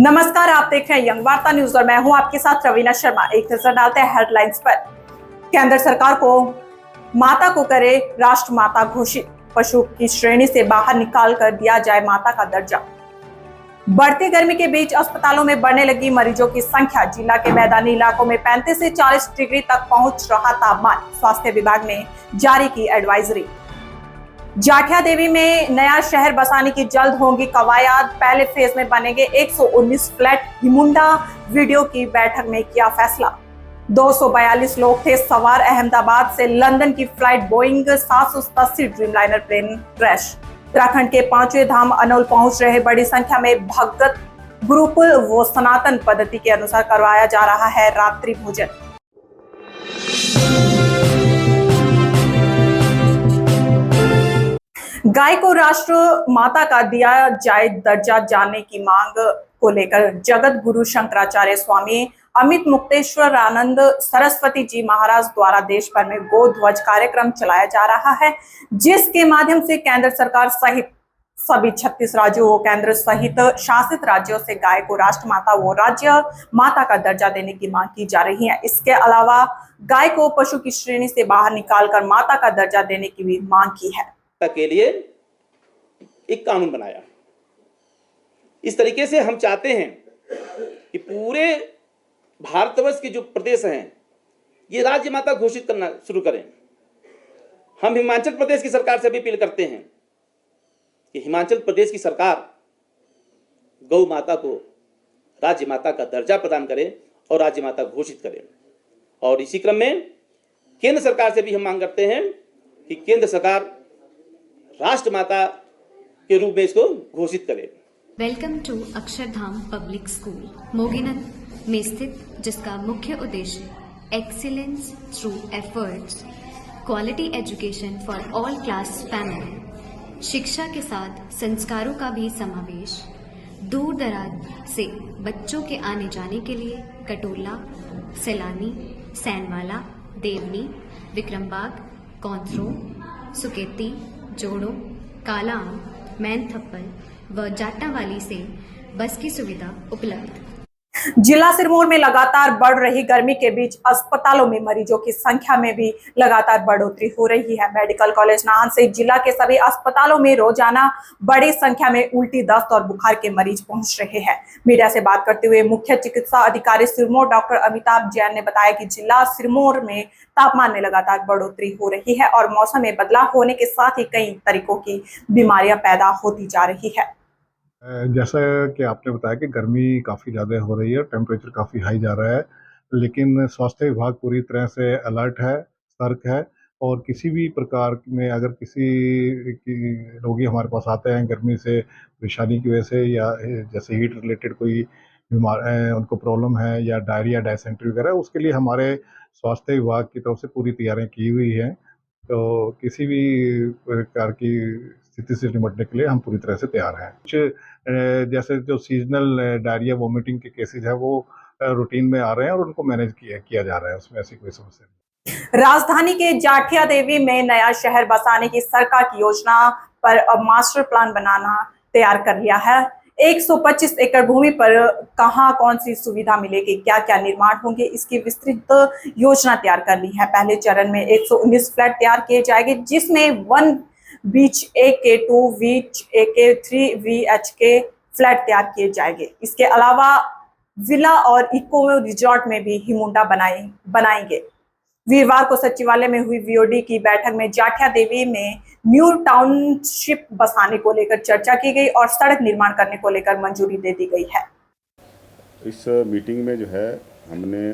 नमस्कार, आप देख रहे हैं यंग वार्ता न्यूज और मैं हूं आपके साथ रवीना शर्मा। एक नजर डालते हैं हेडलाइंस पर। केंद्र सरकार को माता को करे राष्ट्र माता घोषित, पशु की श्रेणी से बाहर निकाल कर दिया जाए माता का दर्जा। बढ़ती गर्मी के बीच अस्पतालों में बढ़ने लगी मरीजों की संख्या। जिला के मैदानी इलाकों में 35 से 40 डिग्री तक पहुंच रहा तापमान। स्वास्थ्य विभाग ने जारी की एडवाइजरी। जाठिया देवी में नया शहर बसाने की जल्द होंगी कवायद। पहले फेज में बनेंगे 119 फ्लैट। हिमुंडा वीडियो की बैठक में किया फैसला। 242 लोग थे सवार। अहमदाबाद से लंदन की flight Boeing 780 Dreamliner plane crash. Uttarakhand के 5वें धाम अनोल पहुंच रहे बड़ी संख्या में भगत। गुरुकुल व सनातन पद्धति के अनुसार करवाया जा रहा है रात्रि भोजन। गाय को राष्ट्र माता का दिया जाए दर्जा जानने की मांग को लेकर जगत गुरु शंकराचार्य स्वामी अमित मुक्तेश्वरानंद सरस्वती जी महाराज द्वारा देश भर में गो ध्वज कार्यक्रम चलाया जा रहा है, जिसके माध्यम से केंद्र सरकार सहित सभी 36 राज्यों व केंद्र सहित शासित राज्यों से गाय को राष्ट्र माता व राज्य माता का दर्जा देने की मांग की जा रही है। इसके अलावा गाय को पशु की श्रेणी से बाहर निकालकर माता का दर्जा देने की भी मांग की है। के लिए एक कानून बनाया। इस तरीके से हम चाहते हैं कि पूरे भारतवर्ष के जो प्रदेश हैं ये राज्य माता घोषित करना शुरू करें। हम हिमाचल प्रदेश की सरकार से भी अपील करते हैं कि हिमाचल प्रदेश की सरकार गौ माता को राज्य माता का दर्जा प्रदान करे और राज्य माता घोषित करे। और इसी क्रम में केंद्र सरकार से भी हम मांग करते हैं कि केंद्र सरकार राष्ट्र माता के रूप में इसको घोषित करें। Welcome to Akshardham public school मोगीनत में स्थित, जिसका मुख्य उद्देश्य excellence through efforts, quality education for all class family, शिक्षा के साथ संस्कारों का भी समावेश, दूर दराज से बच्चों के आने जाने के लिए कटोला, सैलानी, सैनवाला, देवनी, विक्रमबाग, कौंथरो, सुकेती, जोड़ो, कालाम, मैन थप्पल व जाटावाली से बस की सुविधा उपलब्ध। जिला सिरमौर में लगातार बढ़ रही गर्मी के बीच अस्पतालों में मरीजों की संख्या में भी लगातार बढ़ोतरी हो रही है। मेडिकल कॉलेज नाहन से जिला के सभी अस्पतालों में रोजाना बड़ी संख्या में उल्टी, दस्त और बुखार के मरीज पहुंच रहे हैं। मीडिया से बात करते हुए मुख्य चिकित्सा अधिकारी सिरमौर डॉक्टर अमिताभ जैन ने बताया कि जिला सिरमौर में तापमान में लगातार बढ़ोतरी हो रही है और मौसम में बदलाव होने के साथ ही कई तरीकों की बीमारियां पैदा होती जा रही है। जैसा कि आपने बताया कि गर्मी काफ़ी ज़्यादा हो रही है, टेम्परेचर काफ़ी हाई जा रहा है, लेकिन स्वास्थ्य विभाग पूरी तरह से अलर्ट है, सतर्क है। और किसी भी प्रकार में अगर किसी की रोगी हमारे पास आते हैं गर्मी से परेशानी की वजह से, या जैसे हीट रिलेटेड कोई बीमार उनको प्रॉब्लम है या डायरिया, डायसेंट्री वगैरह, उसके लिए हमारे स्वास्थ्य विभाग की तरफ से पूरी तैयारियाँ की हुई हैं। तो किसी भी प्रकार की स्थिति से निपटने के लिए हम पूरी तरह से तैयार हैं। कुछ जैसे जो सीजनल डायरिया, वॉमिटिंग के केसेज है वो रूटीन में आ रहे हैं और उनको मैनेज किया जा रहा है, उसमें ऐसी कोई समस्या नहीं। राजधानी के जाठिया देवी में नया शहर बसाने की सरकार की योजना पर अब मास्टर प्लान बनाना तैयार कर लिया है। 125 एकड़ भूमि पर कहां कौन सी सुविधा मिलेगी, क्या क्या निर्माण होंगे, इसकी विस्तृत योजना तैयार कर ली है। पहले चरण में 119 फ्लैट तैयार किए जाएंगे, जिसमें 1 बीच AK 2 बीच AK 3 VHK फ्लैट तैयार किए जाएंगे। इसके अलावा विला और इको रिजॉर्ट में भी हिमुंडा बनाएंगे। वीरवार को सचिवालय में हुई VOD की बैठक में जाठिया देवी में न्यू टाउनशिप बसाने को लेकर चर्चा की गई और सड़क निर्माण करने को लेकर मंजूरी दे दी गई है। इस मीटिंग में जो है हमने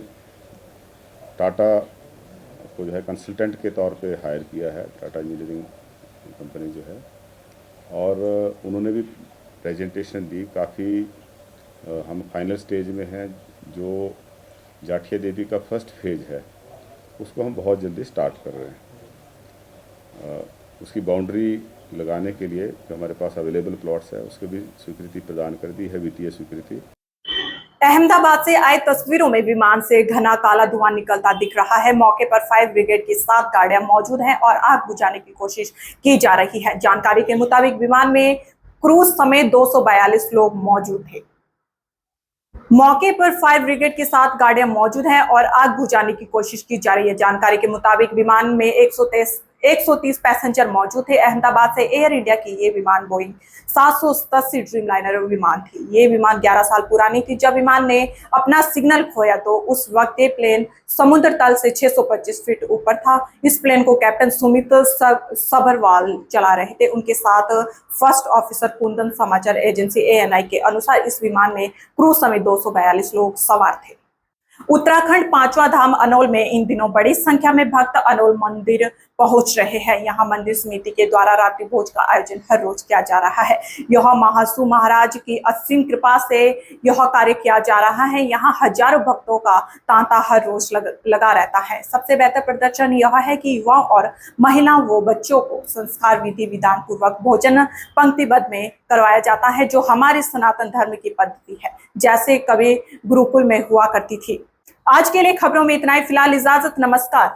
टाटा को जो है कंसल्टेंट के तौर पे हायर किया है, टाटा इंजीनियरिंग कंपनी जो है, और उन्होंने भी प्रेजेंटेशन दी। काफ़ी हम फाइनल स्टेज में हैं। जो जाठिया देवी का फर्स्ट फेज है उसको हम बहुत जल्दी स्टार्ट कर रहे हैं। उसकी बाउंड्री लगाने के लिए जो हमारे पास अवेलेबल प्लॉट्स है उसके भी स्वीकृति प्रदान कर दी है, वित्तीय स्वीकृति। अहमदाबाद से आए तस्वीरों में विमान से घना काला धुआं निकलता दिख रहा है। मौके पर फायर ब्रिगेड की 7 गाड़ियां मौजूद हैं और आग बुझाने की कोशिश की जा रही है। जानकारी के मुताबिक विमान में क्रूज समेत 242 लोग मौजूद थे। मौके पर फायर ब्रिगेड के 7 गाड़ियां मौजूद हैं और आग बुझाने की कोशिश की जा रही है। जानकारी के मुताबिक विमान में 130 पैसेंजर मौजूद थे। अहमदाबाद से एयर इंडिया की ये विमान बोइंग 787 ड्रीमलाइनर विमान थी। ये विमान 11 साल पुरानी थी। जब विमान ने अपना सिग्नल खोया तो उस वक्त ये प्लेन समुद्र तल से 625 फीट ऊपर था। इस प्लेन को कैप्टन सुमित सबरवाल चला रहे थे। उनके साथ फर्स्ट ऑफिसर कुंदन। समाचार एजेंसी ANI के अनुसार इस विमान में क्रू समेत 242 लोग सवार थे। उत्तराखंड 5वां धाम अनोल में इन दिनों बड़ी संख्या में भक्त अनोल मंदिर पहुंच रहे हैं। यहां मंदिर समिति के द्वारा रात्रि भोज का आयोजन हर रोज किया जा रहा है। यह महासू महाराज की असीम कृपा से यह कार्य किया जा रहा है। यहां हजारों भक्तों का तांता हर रोज लगा रहता है। सबसे बेहतर प्रदर्शन यह है कि युवा और महिलाओं व बच्चों को संस्कार विधि विधान पूर्वक भोजन पंक्तिबद्ध में करवाया जाता है, जो हमारे सनातन धर्म की पद्धति है, जैसे कभी गुरुकुल में हुआ करती थी। आज के लिए खबरों में इतना ही। फिलहाल इजाजत, नमस्कार।